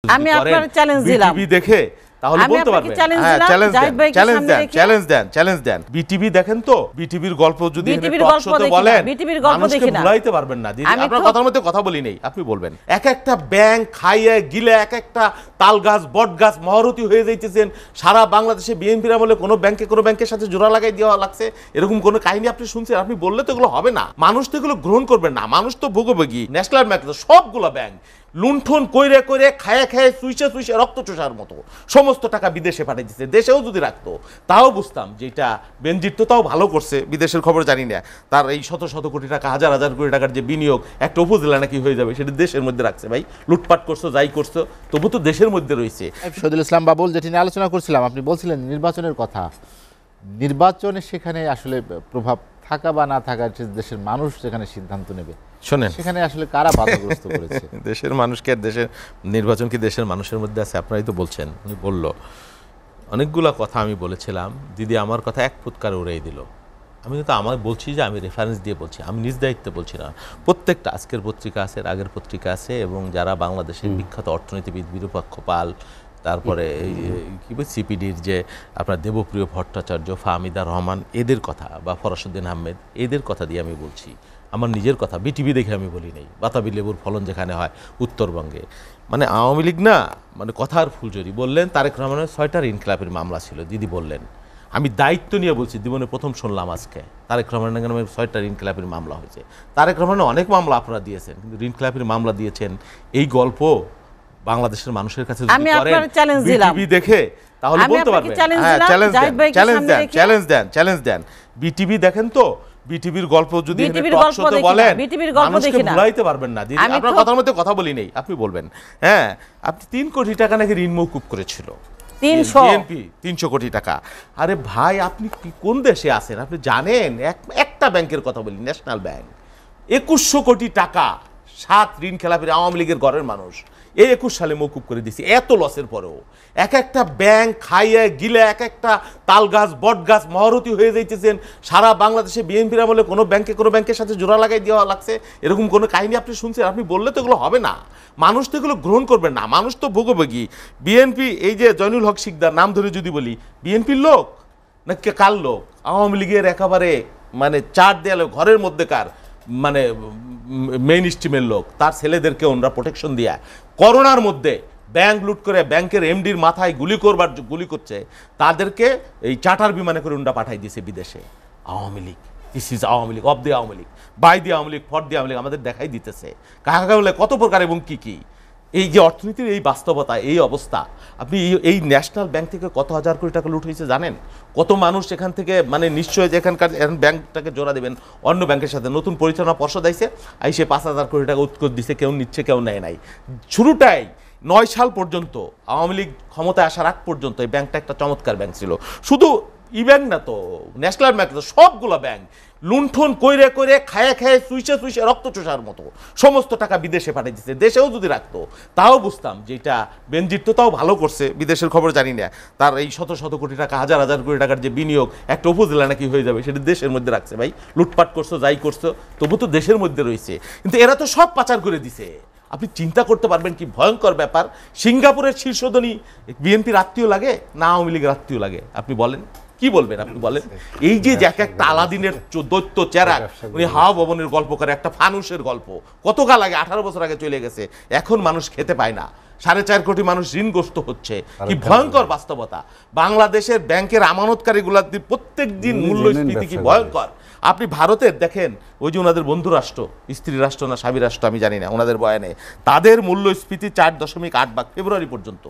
আমি আপনার চ্যালেঞ্জ দিলাম বিটিভি দেখে তাহলে বলতে পারবেন হ্যাঁ চ্যালেঞ্জ দেন বিটিভি দেখেন তো বিটিভির গল্প যদি টক শোতে বলেন মানুষকে ভুলাইতে পারবেন না দিদি আপনার কথার মধ্যে কথা বলি নেই আপনি বলবেন এক একটা ব্যাংক খাইয়ে গিলে এক একটা তাল গাছ বট গাছ মহরতি হয়ে যাইতেছেন সারা বাংলাদেশে বিএনপির আমলে কোনো ব্যাংকের সাথে জোড়া লাগাই দেওয়া লাগছে এরকম কোনো কাহিনী আপনি শুনছেন আপনি বললে তো এগুলো হবে না মানুষ তো এগুলো গ্রহণ করবেন না মানুষ তো ভোগভোগী ন্যাশনাল ব্যাংক সবগুলো ব্যাংক লুণ্ঠন কইরে কইরে খায়ে খায়ে চুইছে রক্ত চোষার মতো সমস্ত টাকা বিদেশে পাঠিয়ে দিচ্ছে দেশেও যদি রাখতো তাও বুঝতাম যে এটা বেনজির তো তাও ভালো করছে বিদেশের খবর জানি না তার এই শত শত কোটি টাকা হাজার হাজার কোটি টাকার যে বিনিয়োগ একটা উপজেলা নাকি হয়ে যাবে সেটা দেশের মধ্যে রাখছে ভাই লুটপাট করছো যাই করছো তবু তো দেশের মধ্যে রয়েছে শহীদুল ইসলাম বাবুল যেটি নিয়ে আলোচনা করছিলাম আপনি বলছিলেন নির্বাচনের কথা নির্বাচনে সেখানে আসলে প্রভাব থাকা বা না থাকা দেশের মানুষ যেখানে সিদ্ধান্ত নেবে শোনেন সেখানে আসলে কারা বাধাগ্রস্ত করেছে দেশের মানুষকে দেশের নির্বাচন কি দেশের মানুষের মধ্যে আছে আপনারাই তো বলছেন উনি বলল অনেকগুলো কথা আমি বলেছিলাম দিদি আমার কথা এক ফুৎকার উড়িয়ে দিল আমি তো আমার বলছি যে আমি রেফারেন্স দিয়ে বলছি আমি নিজ দায়িত্বে বলছি না প্রত্যেকটা আজকের পত্রিকা আছে আগের পত্রিকা আছে এবং যারা বাংলাদেশের বিখ্যাত অর্থনীতিবিদ বিরূপাক্ষ পাল তারপরে কি বল সিপিডির যে আপনার দেবপ্রিয় ভট্টাচার্য ফাহমিদা রহমান এদের কথা বা ফরাসুদ্দিন আহমেদ এদের কথা দিয়ে আমি বলছি আমার নিজের কথা বিটিভি দেখে আমি বলি নাই বাতাবি লেবুর ফলন যেখানে হয় উত্তরবঙ্গে মানে আওয়ামী লীগ না মানে কথার ফুলঝুরি বললেন তারেক রহমানের 6টা ইনকিলাবের মামলা ছিল দিদি বললেন আমি দায়িত্ব নিয়ে বলছি জীবনে প্রথম শুনলাম আজকে তারেক রহমানের নামে 6টা ইনকিলাবের মামলা হয়েছে তারেক রহমানের অনেক মামলা আপনারা দিয়েছেন কিন্তু ইনকিলাবের মামলা দিয়েছেন এই গল্প বাংলাদেশের মানুষের কাছে যদি করেন বিটিভি দেখে তাহলে বলতে পারবেন হ্যাঁ চ্যালেঞ্জ দেন বিটিভি দেখেন তো বিটিভির গল্প যদি টক শোতে বলেন মানুষকে ভুলাইতে পারবেন না দিদি আপনার কথার মধ্যে কথা বলি নেই আপনি বলবেন হ্যাঁ আপনি 3 কোটি টাকা নাকি ঋণ মওকুফ করেছিল 300 কোটি টাকা আরে ভাই আপনি কোন দেশে আছেন আপনি জানেন একটা ব্যাংকের কথা বলি ন্যাশনাল ব্যাংক 2100 কোটি টাকা 7 ঋণ খেলাপির আওয়ামী লীগের ঘরের মানুষ এই 21 সালে মওকুফ করে দিয়েছি এত লসের পরেও এক একটা ব্যাংক খাইয়ে গিলে এক একটা তাল গাছ বট গাছ মহরতি হয়ে যাইতেছেন সারা বাংলাদেশে বিএনপির আমলে কোনো ব্যাংকের সাথে জোড়া লাগাই দেওয়া লাগছে এরকম কোনো কাহিনী আপনি শুনছেন আপনি বললে তো এগুলো হবে না মানুষ তো এগুলো গ্রহণ করবেন না মানুষ তো ভোগভোগী বিএনপি এই যে জয়নুল হক শিকদার নাম ধরে যদি বলি বিএনপির লোক না কার লোক আওয়ামী লীগের একেবারে মানে 4 দেয়ালে ঘরের মধ্যেকার মানে মেইন স্ট্রিমের লোক তার ছেলেদেরকে ওনারা প্রোটেকশন দিয়া করোনার মধ্যে ব্যাংক লুট করে ব্যাংকের এমডির মাথায় গুলি করছে তাদেরকে এই চার্টার বিমানে করে ওনারা পাঠাই দিয়েছে বিদেশে Awami League this is Awami League of the Awami League by the Awami League for the Awami League আমাদের দেখাই দিতেছে কাকা বলে কত প্রকার এবং কি কি এই যে অর্থনীতির এই বাস্তবতা এই অবস্থা আপনি এই ন্যাশনাল ব্যাংক থেকে কত হাজার কোটি টাকা লুট হয়েছে জানেন কত মানুষ এখান থেকে মানে নিশ্চয়ই যেখানকার ব্যাংকটাকে জোড়া দেবেন অন্য ব্যাংকের সাথে নতুন পরিচালনা পর্ষদ আইছে আইসে 5,000 কোটি টাকা উৎকোচ দিছে কেউ নিচ্ছে কেউ নেয় নাই শুরুটাই 9 সাল পর্যন্ত আওয়ামী লীগ ক্ষমতায় আসার আগ পর্যন্ত এই ব্যাংকটা একটা চমৎকার ব্যাংক ছিল শুধু ই ব্যাংক না তো ন্যাশনাল ব্যাংক তো সবগুলো ব্যাংক লুণ্ঠন কইরে কইরে খায়ে খায়ে চুইছে রক্ত চোষার মতো সমস্ত টাকা বিদেশে পাঠিয়ে দিচ্ছে দেশেও যদি রাখতো তাও বুঝতাম যে এটা বেনজির তো তাও ভালো করছে বিদেশের খবর জানি না তার এই শত শত কোটি টাকা হাজার হাজার কোটি টাকার যে বিনিয়োগ একটা উপজেলা নাকি হয়ে যাবে সেটা দেশের মধ্যে রাখছে ভাই লুটপাট করছো যাই করছো তবু তো দেশের মধ্যে রয়েছে কিন্তু এরা তো সব পাচার করে দিছে আপনি চিন্তা করতে পারবেন কি ভয়ঙ্কর ব্যাপার সিঙ্গাপুরের শীর্ষধনী বিএনপির আত্মীয় লাগে না আওয়ামী লীগের আত্মীয় লাগে আপনি বলেন কি বলবেন আপনি বলেন এই যে একটা আলাদিনের দৈত্য চেরা উনি হাওয়া ভবনের গল্প করে একটা ফানুসের গল্প কতকাল আগে 18 বছর আগে চলে গেছে এখন মানুষ খেতে পায় না 4.5 কোটি মানুষ ঋণগ্রস্ত হচ্ছে কি ভয়ঙ্কর বাস্তবতা বাংলাদেশের ব্যাংকের আমানতকারীগুলার প্রত্যেক দিন মূল্যস্ফীতি কি ভয়ঙ্কর আপনি ভারতের দেখেন ওই যে ওনাদের বন্ধু রাষ্ট্র স্ত্রী রাষ্ট্র না স্বামী রাষ্ট্র আমি জানি না ওনাদের বয়ানে তাদের মূল্যস্ফীতি 4.8 ভাগ ফেব্রুয়ারি পর্যন্ত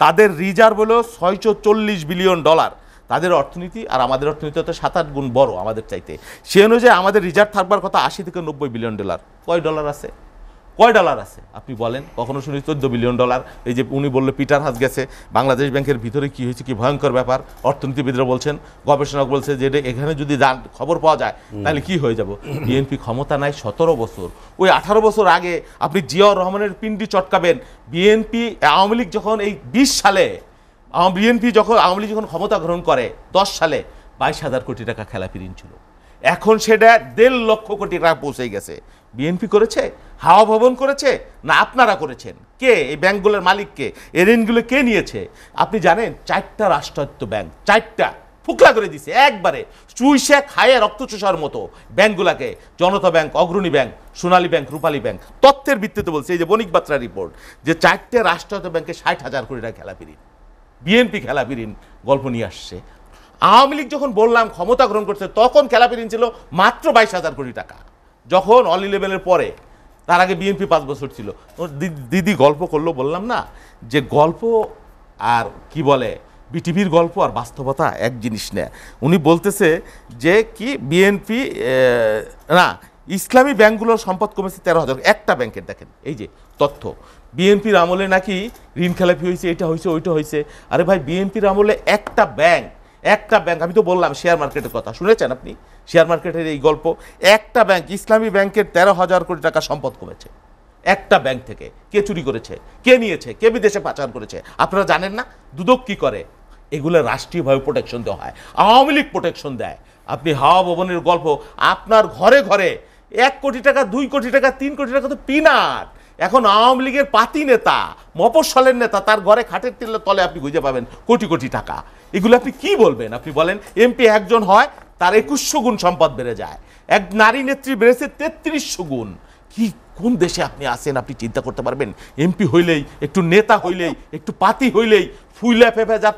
তাদের রিজার্ভ হলো $640 বিলিয়ন তাদের অর্থনীতি আর আমাদের অর্থনীতি তো 7-8 গুণ বড় আমাদের চাইতে সে অনুযায়ী আমাদের রিজার্ভ থাকবার কথা $80 থেকে $90 বিলিয়ন কয় ডলার আছে আপনি বলেন কখনো শুনি $14 বিলিয়ন এই যে উনি বললো পিটার হাস গেছে বাংলাদেশ ব্যাংকের ভিতরে কি হয়েছে কি ভয়ঙ্কর ব্যাপার অর্থনীতিবিদরা বলছেন গবেষণা বলছে যে এখানে যদি খবর পাওয়া যায় তাহলে কি হয়ে যাব বিএনপি ক্ষমতা নাই 17 বছর ওই 18 বছর আগে আপনি জিয়াউর রহমানের পিন্ডি চটকাবেন বিএনপি আওয়ামী লীগ যখন এই 20 সালে আওয়ামী লীগ যখন ক্ষমতা গ্রহণ করে 10 সালে 22,000 কোটি টাকা খেলাপি ঋণ ছিল এখন সেটা 1.5 লক্ষ কোটি টাকা পৌঁছে গেছে বিএনপি করেছে? হাওয়া ভবন করেছে না আপনারা করেছেন? কে এই ব্যাংকগুলোর মালিক? কে এই ঋণগুলো কে নিয়েছে? আপনি জানেন 4টা রাষ্ট্রায়ত্ত ব্যাংক, 4টা ফুকলা করে দিছে একবারে, চুইসে খায়ে রক্ত চুষার মতো ব্যাংকগুলাকে। জনতা ব্যাংক, অগ্রণী ব্যাংক, সোনালী ব্যাংক, রূপালী ব্যাংক। তথ্যের ভিত্তিতে বলছে, এই যে বণিক বাত্রা রিপোর্ট, যে 4টে রাষ্ট্রায়ত্ত ব্যাংকে 60,000 কোটি টাকা খেলাপি ঋণ, বিএনপি খেলাপি ঋণ গল্প নিয়ে আসছে। আওয়ামী লীগ যখন বললাম ক্ষমতা গ্রহণ করছে, তখন খেলাপি ঋণ ছিল মাত্র 22,000 কোটি টাকা, যখন অল ইলেভেনের পরে। তার আগে বিএনপি 5 বছর ছিল। দিদি গল্প করলো, বললাম না যে গল্প আর কি বলে বিটিভির গল্প আর বাস্তবতা এক জিনিস না। উনি বলতেছে যে কি বিএনপি না, ইসলামী ব্যাংকগুলোর সম্পদ কমেছে 13,000। একটা ব্যাংকের দেখেন এই যে তথ্য, বিএনপির আমলে নাকি ঋণ খেলাপি হয়েছে, এটা হয়েছে, ওইটা হয়েছে। আরে ভাই, বিএনপির আমলে একটা ব্যাংক, আমি তো বললাম শেয়ার মার্কেটের কথা, শুনেছেন আপনি শেয়ার মার্কেটের এই গল্প? একটা ব্যাংক, ইসলামী ব্যাংকের 13,000 কোটি টাকা সম্পদ কমেছে একটা ব্যাংক থেকে। কে চুরি করেছে, কে নিয়েছে, কে বিদেশে পাচার করেছে আপনারা জানেন না? দুদক কি করে? এগুলো রাষ্ট্রীয়ভাবে প্রোটেকশন দেওয়া হয়, আওয়ামী লীগ প্রোটেকশন দেয়। আপনি হাওয়া ভবনের গল্প, আপনার ঘরে ঘরে 1 কোটি টাকা, 2 কোটি টাকা, 3 কোটি টাকা তো পিনাট। এখন আওয়ামী লীগের পাতি নেতা, মফস্বলের নেতা, তার ঘরে খাটের তলে আপনি খুঁজে পাবেন কোটি কোটি টাকা। এগুলো আপনি কি বলবেন? আপনি বলেন এমপি একজন হয়, তার 2100 গুণ সম্পদ বেড়ে যায়। এক নারী নেত্রী বেড়েছে 3300 গুণ। কি কোন দেশে আপনি আছেন? আপনি চিন্তা করতে পারবেন? এমপি হইলেই, একটু নেতা হইলেই, একটু পাতি হইলেই ফুইলা ফেপে যা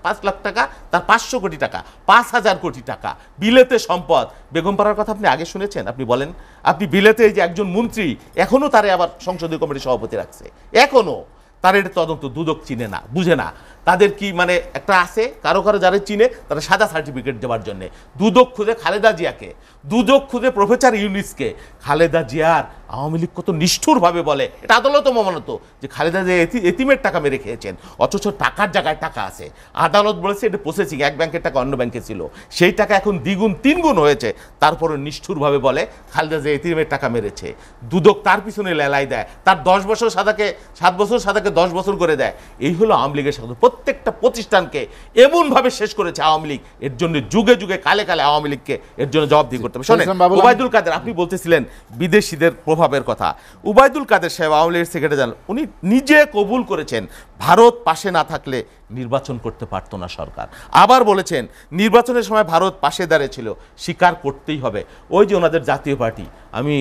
5 লাখ টাকা, তার 500 কোটি টাকা, 5,000 কোটি টাকা বিলেতে সম্পদ। বেগমপাড়ার কথা আপনি আগে শুনেছেন? আপনি বলেন, আপনি বিলেতে এই যে একজন মন্ত্রী, এখনো তারে আবার সংসদীয় কমিটির সভাপতি রাখছে, এখনো তার এটা তদন্ত দুদক চিনে না, বুঝে না। তাদের কি মানে একটা আছে, কারো কারো যারা চিনে তারা সাদা সার্টিফিকেট দেওয়ার জন্য। দুদক খুঁজে খালেদা জিয়াকে, দুদক খুঁজে প্রফেসর ইউনিসকে। খালেদা জিয়ার আওয়ামী লীগ কত নিষ্ঠুরভাবে বলে, এটা আদালত মানত, যে খালেদা জিয়া এতিমের টাকা মেরে খেয়েছেন, অথচ টাকার জায়গায় টাকা আছে। আদালত বলেছে এটা প্রসেসিং, এক ব্যাংকের টাকা অন্য ব্যাংকে ছিল, সেই টাকা এখন 2 গুণ 3 গুণ হয়েছে। তারপরে নিষ্ঠুরভাবে বলে খালেদা জিয়া এতিমের টাকা মেরেছে। দুদক তার পিছনে লেলাই দেয়, তার 10 বছর সাদাকে 7 বছর সাদাকে 10 বছর করে দেয়। এই হলো আওয়ামী লীগের সাথে। প্রত্যেকটা প্রতিষ্ঠানকে এমনভাবে শেষ করেছে আওয়ামী লীগ, এর জন্য যুগে যুগে কালে কালে আওয়ামী লীগকে এর জন্য জবাবদিহি করতে হবে। শোনেন, ওবায়দুল কাদের, আপনি বলতেছিলেন বিদেশিদের প্রভাবের কথা। ওবায়দুল কাদের সাহেব আওয়ামী লীগের সেক্রেটারি জেনারেল, উনি নিজে কবুল করেছেন ভারত পাশে না থাকলে নির্বাচন করতে পারতো না সরকার। আবার বলেছেন নির্বাচনের সময় ভারত পাশে দাঁড়িয়েছিল, স্বীকার করতেই হবে। ওই যে ওনাদের জাতীয় পার্টি, আমি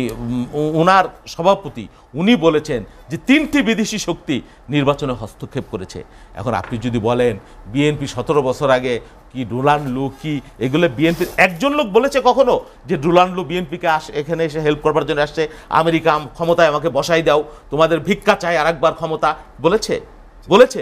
ওনার সভাপতি, উনি বলেছেন যে 3টি বিদেশি শক্তি নির্বাচনে হস্তক্ষেপ করেছে। এখন আপনি যদি বলেন বিএনপি 17 বছর আগে কি ডোনাল্ড লু কি এগুলো বিএনপির একজন লোক বলেছে কখনো যে ডোনাল্ড লু বিএনপিকে এখানে এসে হেল্প করবার জন্য আসছে, আমেরিকা ক্ষমতায় আমাকে বসাই দাও, তোমাদের ভিক্ষা চাই আরেকবার ক্ষমতা, বলেছে? বলেছে?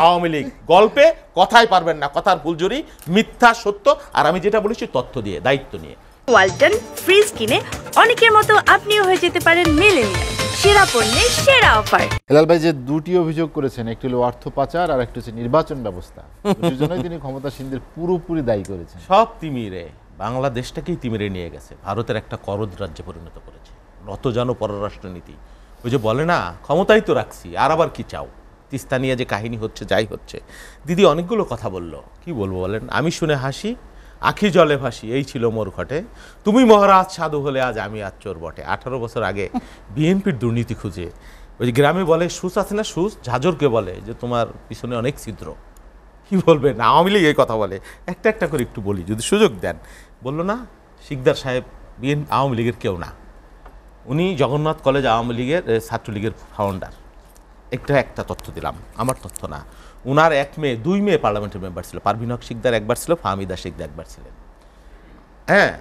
আওয়ামী লীগ গল্পে কথাই পারবেন না, কথার ফুলঝুরি, মিথ্যা সত্য। আর আমি যেটা বলেছি তথ্য দিয়ে, দায়িত্ব নিয়ে। ওয়ালটন ফ্রিজ কিনে অনেকের মতো আপনিও হয়ে যেতে পারেন মিলেনিয়াল, সেরা পণ্যের সেরা অফার। হেলাল ভাই যে 2টি অভিযোগ করেছেন, একটি হলো অর্থ পাচার আর একটা হচ্ছে নির্বাচন ব্যবস্থা, দুটোর জন্যই তিনি ক্ষমতাসীনদের পুরোপুরি দায়ী করেছেন। সব তিমিরে, বাংলাদেশটাকেই তিমিরে নিয়ে গেছে, ভারতের একটা করদ রাজ্যে পরিণত করেছে। নত জানো পররাষ্ট্রনীতি, ওই যে বলে না ক্ষমতাই তো রাখছি, আর আবার কি চাও। তিস্তা নিয়ে যে কাহিনী হচ্ছে, যাই হচ্ছে, দিদি অনেকগুলো কথা বললো, কি বলবো বলেন? আমি শুনে হাসি, আখি জলে ভাসি, এই ছিল মোর ঘটে। তুমি মহারাজ সাধু হলে আজ আমি আজ চোর বটে। 18 বছর আগে বিএনপির দুর্নীতি খুঁজে, ওই যে গ্রামে বলে সুস আছে না, সুস ঝাঁঝরকে বলে যে তোমার পিছনে অনেক ছিদ্র। কি বলবেন? আওয়ামী লীগ এই কথা বলে। একটা একটা করে একটু বলি যদি সুযোগ দেন। বললো না শিকদার সাহেব আওয়ামী লীগের কেউ না, উনি জগন্নাথ কলেজ আওয়ামী লীগের ছাত্রলীগের ফাউন্ডার। একটা তথ্য দিলাম, আমার তথ্য না। উনার 2 মেয়ে পার্লামেন্টের মেম্বার ছিল, পারভীন হক শিকদার একবার ছিল, ফাহমিদা শিকদার একবার ছিলেন। হ্যাঁ,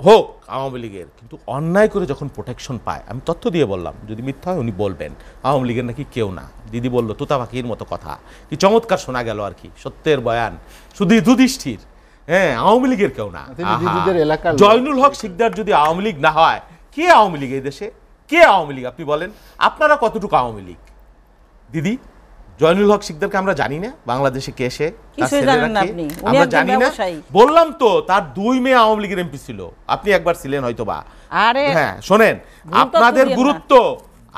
হোক আওয়ামী লীগের, কিন্তু অন্যায় করে যখন প্রোটেকশন পায়, আমি তথ্য দিয়ে বললাম, যদি মিথ্যা হয় উনি বলবেন, আওয়ামী লীগের নাকি কেউ না। দিদি বলল তোতা পাখির মতো কথা, কি চমৎকার শোনা গেল আর কি, সত্যের বয়ান, শুধু যুধিষ্ঠির। হ্যাঁ, আওয়ামী লীগের কেউ না। জয়নুল হক শিকদার যদি আওয়ামী লীগ না হয়, কে আওয়ামী লীগ এই দেশে? কে আওয়ামী লীগ আপনি বলেন? আপনারা কতটুকু আওয়ামী লীগ? দিদি, জয়নুল হক শিকদারকে আমরা জানি না বাংলাদেশে কে সে? আমরা জানি না। বললাম তো তার 2 মেয়ে আওয়ামী লীগের এমপি ছিল, আপনি একবার ছিলেন হয়তো বা। হ্যাঁ শোনেন, আপনাদের গুরুত্ব,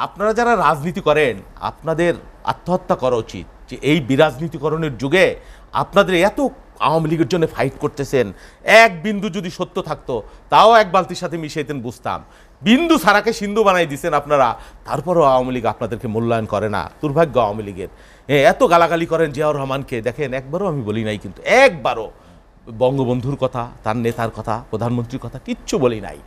আপনারা যারা রাজনীতি করেন আপনাদের আত্মহত্যা করা উচিত। যে এই বিরাজনীতিকরণের যুগে আপনাদের এত আওয়ামী লীগের জন্য ফাইট করতেছেন, এক বিন্দু যদি সত্য থাকতো তাও এক বালতির সাথে মিশাইতেন, বুঝতাম। বিন্দু সারাকে সিন্ধু বানাই দিচ্ছেন আপনারা, তারপরও আওয়ামী লীগ আপনাদেরকে মূল্যায়ন করে না। দুর্ভাগ্য আওয়ামী লীগের। এত গালাগালি করেন জিয়াউর রহমানকে, দেখেন একবারও আমি বলি নাই, কিন্তু একবারও বঙ্গবন্ধুর কথা, তার নেতার কথা, প্রধানমন্ত্রীর কথা কিচ্ছু বলি নাই।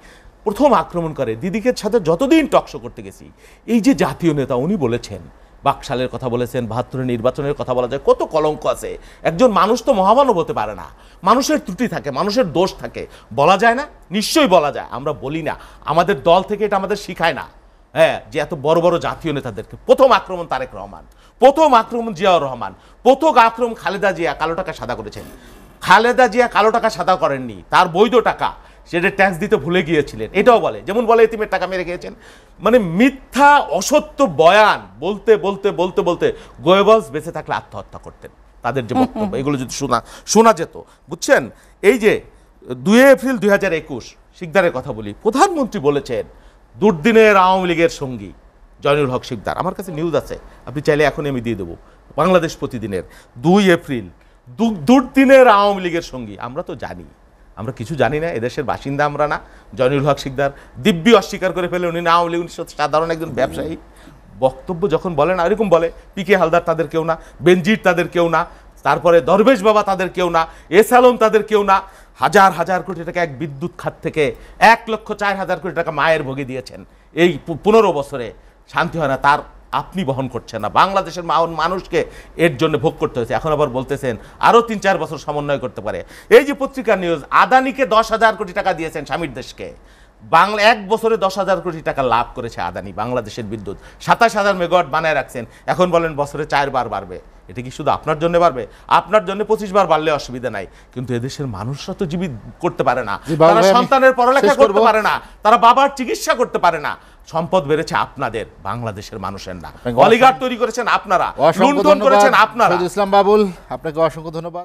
প্রথম আক্রমণ করে দিদিকে সাথে যতদিন টকশো করতে গেছি, এই যে জাতীয় নেতা উনি বলেছেন, বাকশালের কথা বলেছেন, ৭২ নির্বাচনের কথা বলা যায়, কত কলঙ্ক আছে। একজন মানুষ তো মহামানব হতে পারে না, মানুষের ত্রুটি থাকে, মানুষের দোষ থাকে, বলা যায় না? নিশ্চয়ই বলা যায়, আমরা বলি না। আমাদের দল থেকে এটা আমাদের শিখায় না, হ্যাঁ, যে এত বড় বড় জাতীয় নেতাদেরকে। প্রথম আক্রমণ তারেক রহমান, প্রথম আক্রমণ জিয়াউর রহমান, প্রথম আক্রমণ খালেদা জিয়া কালো টাকা সাদা করেছেন। খালেদা জিয়া কালো টাকা সাদা করেননি, তার বৈধ টাকা সেটা ট্যাক্স দিতে ভুলে গিয়েছিলেন, এটাও বলে। যেমন বলে এতিমের টাকা মেরে গিয়েছেন, মানে মিথ্যা অসত্য বয়ান বলতে বলতে বলতে বলতে গোয়েবলস বেঁচে থাকলে আত্মহত্যা করতেন। তাদের যে বক্তব্য, এগুলো যদি শোনা যেত, বুঝছেন? এই যে 2 এপ্রিল 2021 শিকদারের কথা বলি, প্রধানমন্ত্রী বলেছেন দুর্দিনের আওয়ামী লীগের সঙ্গী জয়নুল হক শিকদার। আমার কাছে নিউজ আছে, আপনি চাইলে এখনই আমি দিয়ে দেবো। বাংলাদেশ প্রতিদিনের 2 এপ্রিল, দুর্দিনের আওয়ামী লীগের সঙ্গী। আমরা তো জানি, আমরা কিছু জানি না, এদেশের বাসিন্দা আমরা না। জয়নুল হক শিকদার দিব্যি অস্বীকার করে ফেলে, উনি না আওয়ামী লীগ, উনি সাধারণ একজন ব্যবসায়ী। বক্তব্য যখন বলেন এরকম বলে, পিকে হালদার তাদের কেউ না, বেনজির তাদের কেউ না, তারপরে দরবেশ বাবা তাদের কেউ না, এস আলম তাদের কেউ না। হাজার হাজার কোটি টাকা এক বিদ্যুৎ খাত থেকে 1,04,000 কোটি টাকা মায়ের ভোগে দিয়েছেন এই 15 বছরে, শান্তি হয় না, তার আপনি বহন করছেন না। বাংলাদেশের মানুষকে এর জন্য ভোগ করতে হয়েছে। এখন আবার বলতেছেন আরও 3-4 বছর সমন্বয় করতে পারে। এই যে পত্রিকার নিউজ, আদানিকে 10,000 কোটি টাকা দিয়েছেন স্বামীর দেশকে, বাংলা 1 বছরে 10,000 কোটি টাকা লাভ করেছে আদানি। বাংলাদেশের বিদ্যুৎ 27,000 মেগাওয়াট বানায় রাখছেন, এখন বলেন বছরে 4 বার বাড়বে। এটা কি শুধু আপনার জন্য বাড়বে? আপনার জন্য 25 বার বাড়লে অসুবিধা নাই, কিন্তু এদেশের মানুষরা তো জীবিত করতে পারে না, তারা সন্তানের পড়ালেখা করতে পারে না, তারা বাবার চিকিৎসা করতে পারে না। সম্পদ বেড়েছে আপনাদের, বাংলাদেশের মানুষের না। অলিগার তৈরি করেছেন আপনারা, লুণ্ঠন করেছেন আপনারা। ইসলাম বাবুল, আপনাকে অসংখ্য ধন্যবাদ।